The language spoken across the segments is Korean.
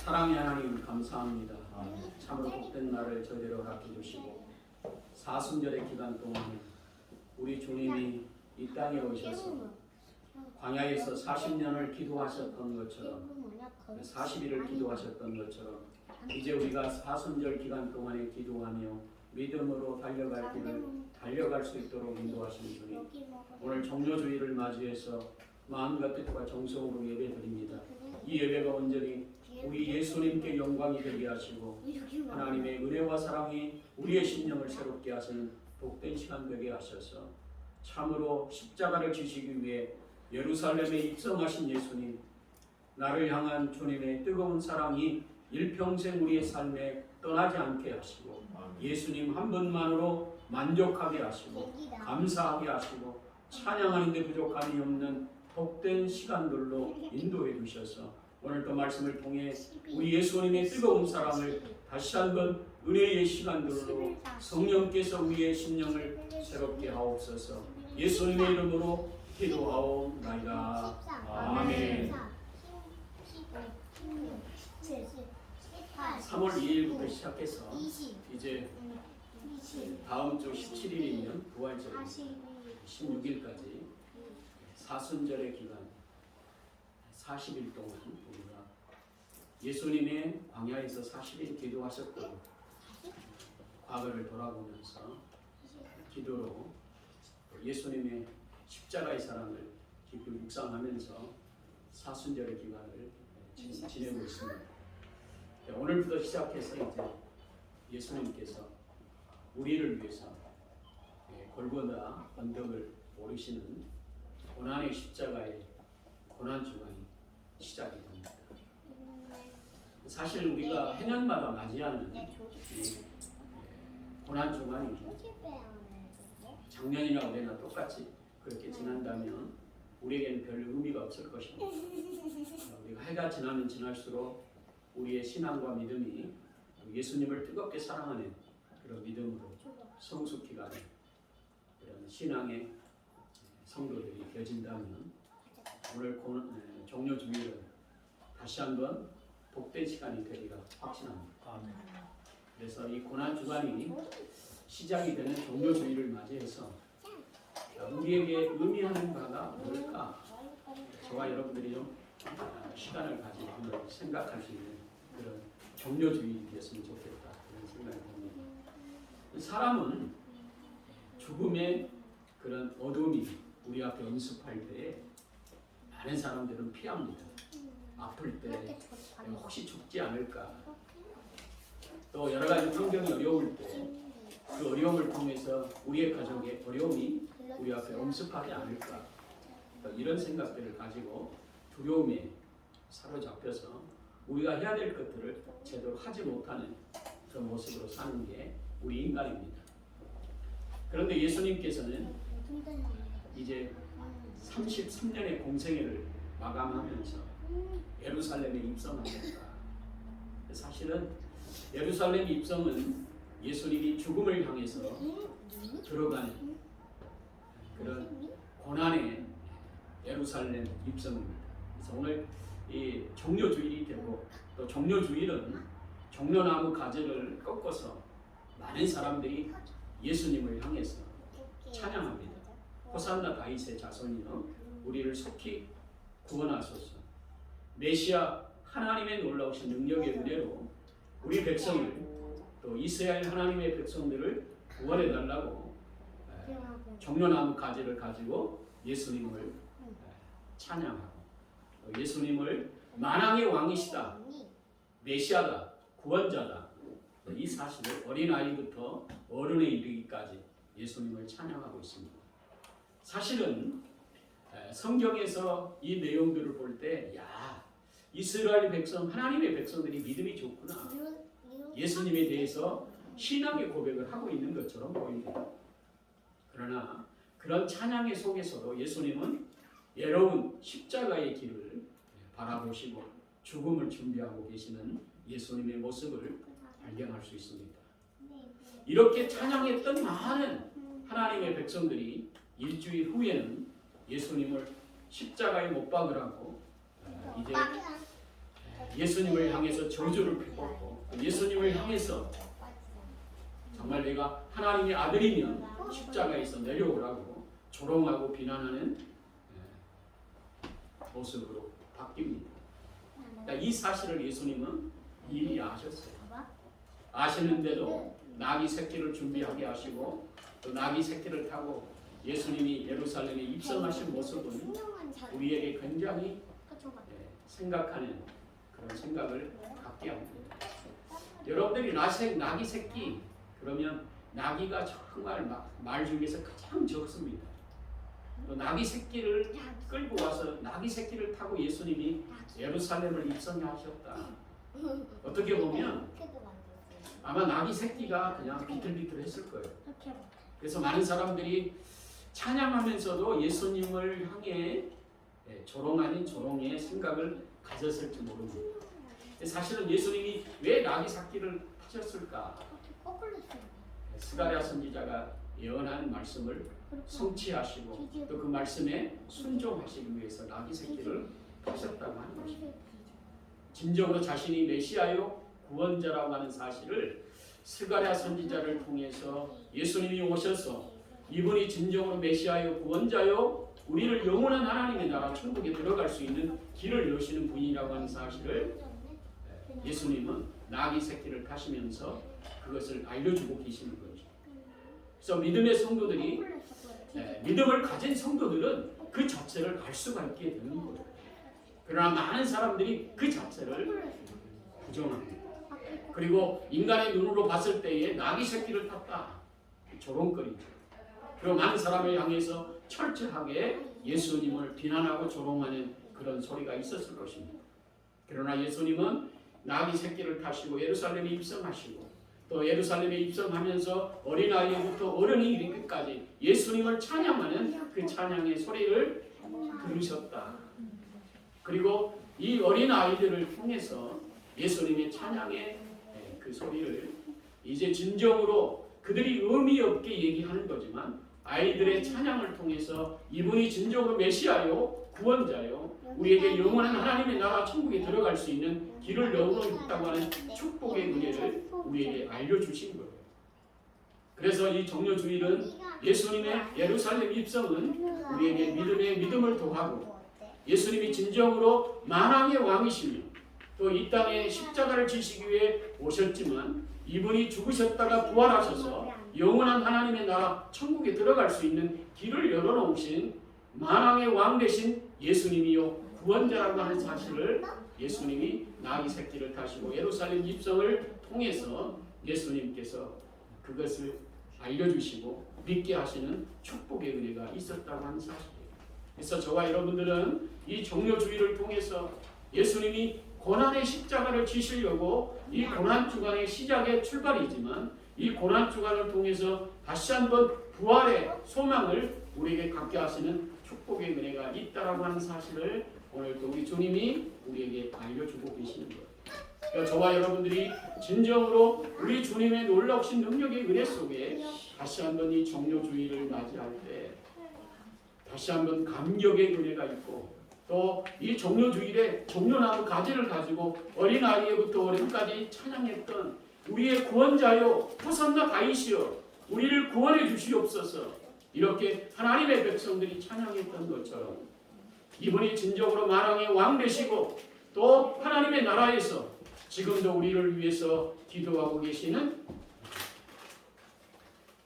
사랑의 하나님 감사합니다. 참으로 복된 날을 저희대로 허락해 주시고 사순절의 기간 동안 우리 주님이 이 땅에 오셔서 광야에서 40년을 기도하셨던 것처럼 40일을 기도하셨던 것처럼 이제 우리가 사순절 기간 동안에 기도하며 믿음으로 달려갈 길을 달려갈 수 있도록 인도하시는 주님, 오늘 종료주일을 맞이해서 마음과 뜻과 정성으로 예배드립니다. 이 예배가 온전히 우리 예수님께 영광이 되게 하시고 하나님의 은혜와 사랑이 우리의 심령을 새롭게 하시는 복된 시간 되게 하셔서 참으로 십자가를 지시기 위해 예루살렘에 입성하신 예수님, 나를 향한 주님의 뜨거운 사랑이 일평생 우리의 삶에 떠나지 않게 하시고 예수님 한 분만으로 만족하게 하시고 감사하게 하시고 찬양하는 데 부족함이 없는 복된 시간들로 인도해 주셔서 오늘도 말씀을 통해 우리 예수님의 뜨거운 사랑을 다시 한번 은혜의 시간들로 성령께서 우리의 심령을 새롭게 하옵소서. 예수님의 이름으로 기도하옵나이다. 아멘. 3월 2일부터 시작해서 이제 다음 주 17일이면 부활절 16일까지 사순절의 기간 40일 동안 우리가 예수님의 광야에서 40일 기도하셨고 과거를 돌아보면서 기도로 예수님의 십자가의 사랑을 깊이 묵상하면서 사순절의 기간을 지내고 있습니다. 오늘부터 시작해서 이제 예수님께서 우리를 위해서 골고다 언덕을 오르시는 고난의 십자가의 고난 주간이 시작이 됩니다. 사실 우리가 해년마다 맞이하는 고난 주간이 작년이나 올해나 똑같이 그렇게 지난다면 우리에게는 별 의미가 없을 것입니다. 우리가 해가 지나면 지날수록 우리의 신앙과 믿음이 예수님을 뜨겁게 사랑하는 그런 믿음으로 성숙해가는 그런 신앙의 성도들이 되어진다면 오늘 종료주일은 다시 한번 복된 시간이 되리라 확신합니다. 아멘. 그래서 이 고난주간이 시작이 되는 종료주일을 맞이해서 우리에게 의미하는 바가 뭘까? 저와 여러분들이 좀 시간을 가지고 한번 생각할 수 있는 그런 종료주일이 되었으면 좋겠다 그런 생각이 듭니다. 사람은 죽음의 그런 어둠이 우리 앞에 엄습할 때에 많은 사람들은 피합니다. 아플 때 혹시 죽지 않을까, 또 여러 가지 환경이 어려울 때 그 어려움을 통해서 우리의 가족의 어려움이 우리 앞에 엄습하지 않을까, 이런 생각들을 가지고 두려움에 사로잡혀서 우리가 해야 될 것들을 제대로 하지 못하는 그런 모습으로 사는 게 우리 인간입니다. 그런데 예수님께서는 이제 33년의 공생애를 마감하면서 예루살렘에 입성하셨다. 사실은 예루살렘 입성은 예수님이 죽음을 향해서 들어가는 그런 고난의 예루살렘 입성입니다. 그래서 오늘 이 종료주일이 되고 또 종료주일은 종려나무 가지를 꺾어서 많은 사람들이 예수님을 향해서 찬양합니다. 호산나 다윗의 자손이여 우리를 속히 구원하소서. 메시아 하나님의 놀라우신 능력의 은혜로 우리 백성을 또 이스라엘 하나님의 백성들을 구원해 달라고 종려나무 가지를 가지고 예수님을 찬양하고 예수님을 만왕의 왕이시다, 메시아다, 구원자다, 이 사실을 어린아이부터 어른에 이르기까지 예수님을 찬양하고 있습니다. 사실은 성경에서 이 내용들을 볼 때 이스라엘 백성, 하나님의 백성들이 믿음이 좋구나, 예수님에 대해서 신앙의 고백을 하고 있는 것처럼 보입니다. 그러나 그런 찬양의 속에서도 예수님은 외로운 십자가의 길을 바라보시고 죽음을 준비하고 계시는 예수님의 모습을 발견할 수 있습니다. 이렇게 찬양했던 많은 하나님의 백성들이 일주일 후에는 예수님을 십자가에 못 박으라고 이제 예수님을 향해서 저주를 펴고 예수님을 향해서 정말 내가 하나님의 아들이면 십자가에서 내려오라고 조롱하고 비난하는 모습으로 바뀝니다. 그러니까 이 사실을 예수님은 이미 아셨어요. 아시는데도 나귀 새끼를 준비하게 하시고 또 나귀 새끼를 타고 예수님이 예루살렘에 입성하신 모습은 우리에게 굉장히 생각하는 그런 생각을 갖게 합니다. 여러분들이 나귀 새끼 그러면 나귀가 정말 말 중에서 가장 적습니다. 또 나귀 새끼를 끌고 와서 나귀 새끼를 타고 예수님이 예루살렘을 입성하셨다. 어떻게 보면 아마 나귀 새끼가 그냥 비틀비틀했을 거예요. 그래서 많은 사람들이 찬양하면서도 예수님을 향해 조롱 아닌 조롱의 생각을 가졌을지 모릅니다. 사실은 예수님이 왜 나귀 새끼를 타셨을까? 스가랴 선지자가 예언한 말씀을 성취하시고 또 그 말씀에 순종하시기 위해서 나귀 새끼를 타셨다고 하는 것입니다. 진정으로 자신이 메시아요 구원자라고 하는 사실을 스가랴 선지자를 통해서 예수님이 오셔서 이분이 진정으로 메시아요 구원자요 우리를 영원한 하나님의 나라 천국에 들어갈 수 있는 길을 여시는 분이라고 하는 사실을 예수님은 나귀 새끼를 타시면서 그것을 알려주고 계시는 거죠. 그래서 믿음의 성도들이 믿음을 가진 성도들은 그 자체를 알 수가 있게 되는 거예요. 그러나 많은 사람들이 그 자체를 부정합니다. 그리고 인간의 눈으로 봤을 때에 나귀 새끼를 탔다 조롱거리죠. 그리고 많은 사람을 향해서 철저하게 예수님을 비난하고 조롱하는 그런 소리가 있었을 것입니다. 그러나 예수님은 나귀 새끼를 타시고 예루살렘에 입성하시고 또 예루살렘에 입성하면서 어린아이부터 어른이 이르기까지 예수님을 찬양하는 그 찬양의 소리를 들으셨다. 그리고 이 어린아이들을 통해서 예수님의 찬양의 그 소리를 이제 진정으로 그들이 의미 없게 얘기하는 거지만 아이들의 찬양을 통해서 이분이 진정으로 메시아요 구원자요 우리에게 영원한 하나님의 나라 천국에 들어갈 수 있는 길을 열어놓았다고 하는 축복의 은혜를 우리에게 알려주신 거예요. 그래서 이 종려주일은 예수님의 예루살렘 입성은 우리에게 믿음을 더하고 예수님이 진정으로 만왕의 왕이시며 또 이 땅에 십자가를 지시기 위해 오셨지만 이분이 죽으셨다가 부활하셔서 영원한 하나님의 나라 천국에 들어갈 수 있는 길을 열어놓으신 만왕의 왕 되신 예수님이요 구원자라고 하는 사실을 예수님이 나귀 새끼를 타시고 예루살렘 입성을 통해서 예수님께서 그것을 알려주시고 믿게 하시는 축복의 은혜가 있었다고 하는 사실이에요. 그래서 저와 여러분들은 이 종려주의를 통해서 예수님이 고난의 십자가를 지시려고 이 고난주간의 시작의 출발이지만 이 고난주간을 통해서 다시 한번 부활의 소망을 우리에게 갖게 하시는 축복의 은혜가 있다라고 하는 사실을 오늘도 우리 주님이 우리에게 알려주고 계시는 거예요. 그러니까 저와 여러분들이 진정으로 우리 주님의 놀라우신 능력의 은혜 속에 다시 한번 이 종려주의를 맞이할 때 다시 한번 감격의 은혜가 있고 또 이 종려주일에 종려나무 가지를 가지고 어린아이부터 어른까지 찬양했던 우리의 구원자요 호산나 다윗이여 우리를 구원해 주시옵소서 이렇게 하나님의 백성들이 찬양했던 것처럼 이분이 진정으로 만왕의 왕 되시고 또 하나님의 나라에서 지금도 우리를 위해서 기도하고 계시는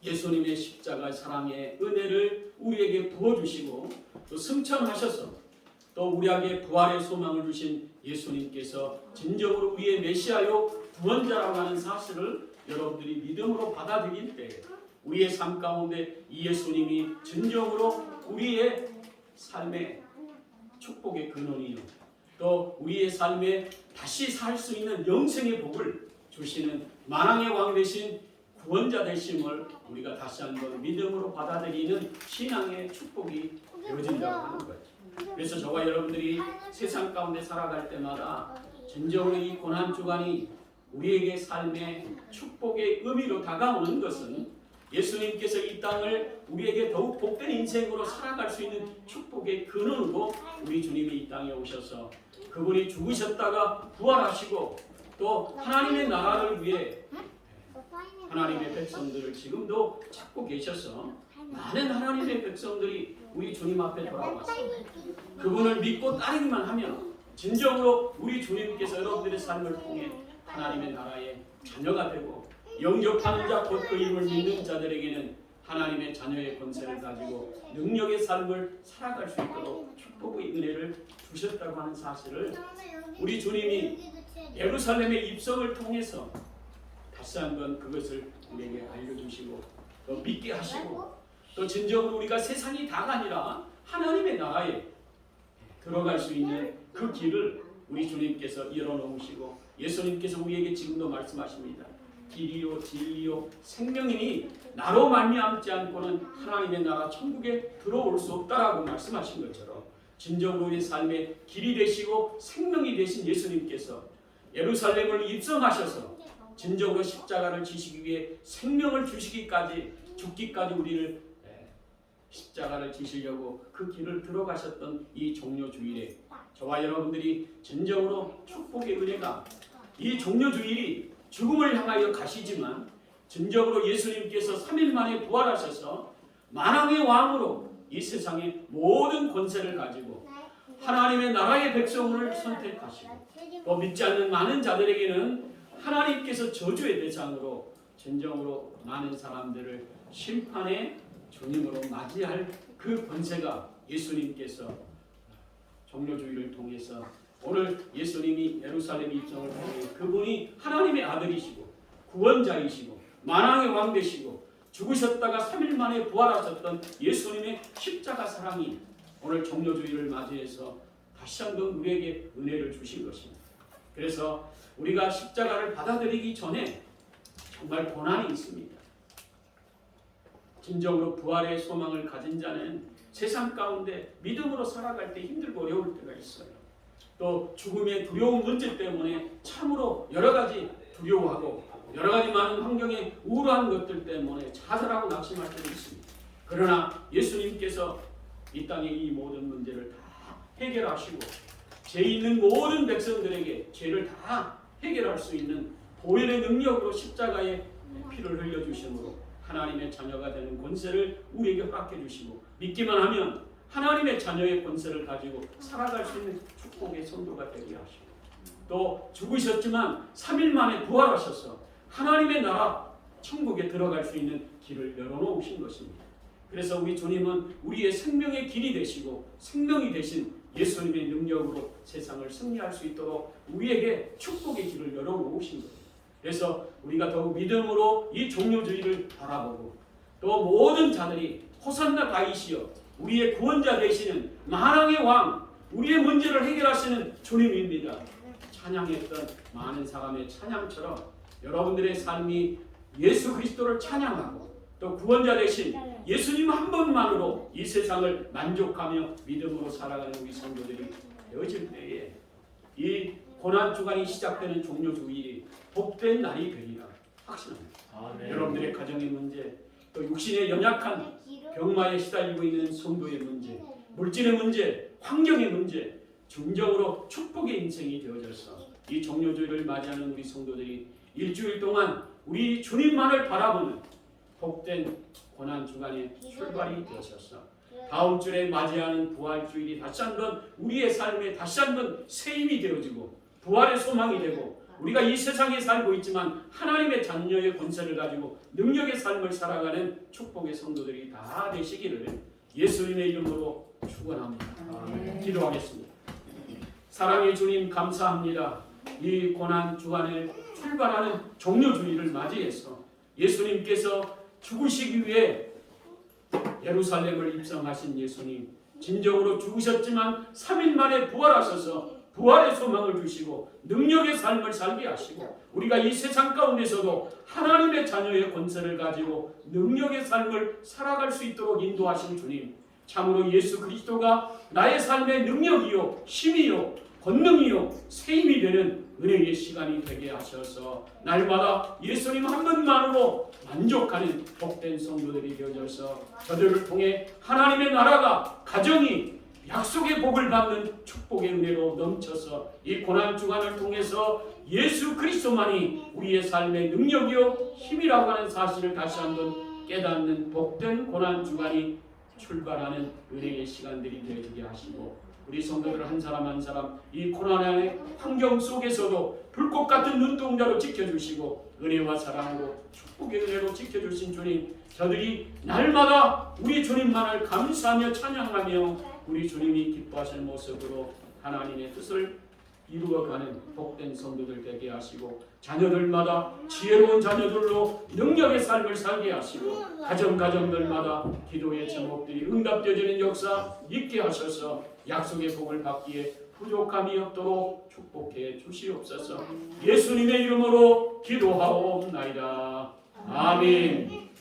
예수님의 십자가 사랑의 은혜를 우리에게 부어주시고 또 승천하셔서 또 우리에게 부활의 소망을 주신 예수님께서 진정으로 우리의 메시아요 구원자라고 하는 사실을 여러분들이 믿음으로 받아들일 때 우리의 삶 가운데 이 예수님이 진정으로 우리의 삶의 축복의 근원이요 또 우리의 삶에 다시 살 수 있는 영생의 복을 주시는 만왕의 왕 되신 구원자 되심을 우리가 다시 한번 믿음으로 받아들이는 신앙의 축복이 되어진다고 하는 거죠. 그래서 저와 여러분들이 세상 가운데 살아갈 때마다 진정으로 이 고난주간이 우리에게 삶의 축복의 의미로 다가오는 것은 예수님께서 이 땅을 우리에게 더욱 복된 인생으로 살아갈 수 있는 축복의 근원으로 우리 주님이 이 땅에 오셔서 그분이 죽으셨다가 부활하시고 또 하나님의 나라를 위해 하나님의 백성들을 지금도 찾고 계셔서 많은 하나님의 백성들이 우리 주님 앞에 돌아왔습니다. 그분을 믿고 따르기만 하면 진정으로 우리 주님께서 여러분들의 삶을 통해 하나님의 나라의 자녀가 되고 영접하는 자 곧 그 이름을 믿는 자들에게는 하나님의 자녀의 권세를 가지고 능력의 삶을 살아갈 수 있도록 축복의 은혜를 주셨다고 하는 사실을 우리 주님이 예루살렘의 입성을 통해서 다시 한번 그것을 우리에게 알려주시고 또 믿게 하시고 또 진정으로 우리가 세상이 다가 아니라 하나님의 나라에 들어갈 수 있는 그 길을 우리 주님께서 열어놓으시고 예수님께서 우리에게 지금도 말씀하십니다. 길이요 진리요 생명이니 나로 말미암지 않고는 하나님의 나라 천국에 들어올 수 없다라고 말씀하신 것처럼 진정으로 우리의 삶의 길이 되시고 생명이 되신 예수님께서 예루살렘을 입성하셔서 진정으로 십자가를 지시기 위해 생명을 주시기까지 죽기까지 우리를 십자가를 지시려고 그 길을 들어가셨던 이 종료주일에 저와 여러분들이 진정으로 축복의 은혜가 이 종료주일이 죽음을 향하여 가시지만 진정으로 예수님께서 3일 만에 부활하셔서 만왕의 왕으로 이 세상의 모든 권세를 가지고 하나님의 나라의 백성을 선택하시고 또 믿지 않는 많은 자들에게는 하나님께서 저주의 대상으로 진정으로 많은 사람들을 심판의 주님으로 맞이할 그 권세가 예수님께서 종료주의를 통해서 오늘 예수님이 예루살렘 입성을 통해 그분이 하나님의 아들이시고 구원자이시고 만왕의 왕 되시고 죽으셨다가 3일 만에 부활하셨던 예수님의 십자가 사랑이 오늘 종료주의를 맞이해서 다시 한번 우리에게 은혜를 주신 것입니다. 그래서 우리가 십자가를 받아들이기 전에 정말 고난이 있습니다. 진정으로 부활의 소망을 가진 자는 세상 가운데 믿음으로 살아갈 때 힘들고 어려울 때가 있어요. 또 죽음의 두려운 문제 때문에 참으로 여러 가지 두려워하고 여러 가지 많은 환경에 우울한 것들 때문에 자살하고 낙심할 때도 있습니다. 그러나 예수님께서 이 땅의 이 모든 문제를 다 해결하시고 죄 있는 모든 백성들에게 죄를 다 해결할 수 있는 보혈의 능력으로 십자가에 피를 흘려주심으로 하나님의 자녀가 되는 권세를 우리에게 허락해 주시고 믿기만 하면 하나님의 자녀의 권세를 가지고 살아갈 수 있는 축복의 성도가 되게 하시고 또 죽으셨지만 3일 만에 부활하셔서 하나님의 나라 천국에 들어갈 수 있는 길을 열어놓으신 것입니다. 그래서 우리 주님은 우리의 생명의 길이 되시고 생명이 되신 예수님의 능력으로 세상을 승리할 수 있도록 우리에게 축복의 길을 열어놓으신 거예요. 그래서 우리가 더욱 믿음으로 이 종료주의를 바라보고 또 모든 자들이 호산나 다윗이여 우리의 구원자 되시는 만왕의 왕 우리의 문제를 해결하시는 주님입니다. 찬양했던 많은 사람의 찬양처럼 여러분들의 삶이 예수 그리스도를 찬양하고 또 구원자 되신 예수님 한 분만으로 이 세상을 만족하며 믿음으로 살아가는 우리 성도들이 되어질 때에 이 고난주간이 시작되는 종료주일이 복된 날이 되리라 확신합니다. 여러분들의 가정의 문제 또 육신의 연약한 병마에 시달리고 있는 성도의 문제 물질의 문제 환경의 문제 중정으로 축복의 인생이 되어져서 이 종료주일을 맞이하는 우리 성도들이 일주일 동안 우리 주님만을 바라보는 복된 고난주간의 출발이 되셔서 다음 주에 맞이하는 부활주일이 다시 한번 우리의 삶에 다시 한번 새 힘이 되어지고 부활의 소망이 되고 우리가 이 세상에 살고 있지만 하나님의 자녀의 권세를 가지고 능력의 삶을 살아가는 축복의 성도들이 다 되시기를 예수님의 이름으로 축원합니다. 기도하겠습니다. 사랑의 주님 감사합니다. 이 고난 주간에 출발하는 종료주일을 맞이해서 예수님께서 죽으시기 위해 예루살렘을 입성하신 예수님 진정으로 죽으셨지만 3일 만에 부활하셔서 부활의 소망을 주시고 능력의 삶을 살게 하시고 우리가 이 세상 가운데서도 하나님의 자녀의 권세를 가지고 능력의 삶을 살아갈 수 있도록 인도하신 주님 참으로 예수 그리스도가 나의 삶의 능력이요 힘이요 권능이요 새 힘이 되는 은혜의 시간이 되게 하셔서 날마다 예수님 한 분만으로 만족하는 복된 성도들이 되어져서 저들을 통해 하나님의 나라가 가정이 약속의 복을 받는 축복의 은혜로 넘쳐서 이 고난 주간을 통해서 예수 그리스도만이 우리의 삶의 능력이요 힘이라고 하는 사실을 다시 한번 깨닫는 복된 고난 주간이 출발하는 은혜의 시간들이 되어지게 하시고, 우리 성도들 한 사람 한 사람 이 고난의 환경 속에서도 불꽃 같은 눈동자로 지켜주시고 은혜와 사랑으로 축복의 은혜로 지켜주신 주님, 저들이 날마다 우리 주님만을 감사하며 찬양하며 우리 주님이 기뻐하시는 모습으로 하나님의 뜻을 이루어가는 복된 성도들 되게 하시고, 자녀들마다 지혜로운 자녀들로 능력의 삶을 살게 하시고, 가정가정들마다 기도의 제목들이 응답되어지는 역사 있게 하셔서 약속의 복을 받기에 부족함이 없도록 축복해 주시옵소서. 예수님의 이름으로 기도하옵나이다. 아멘.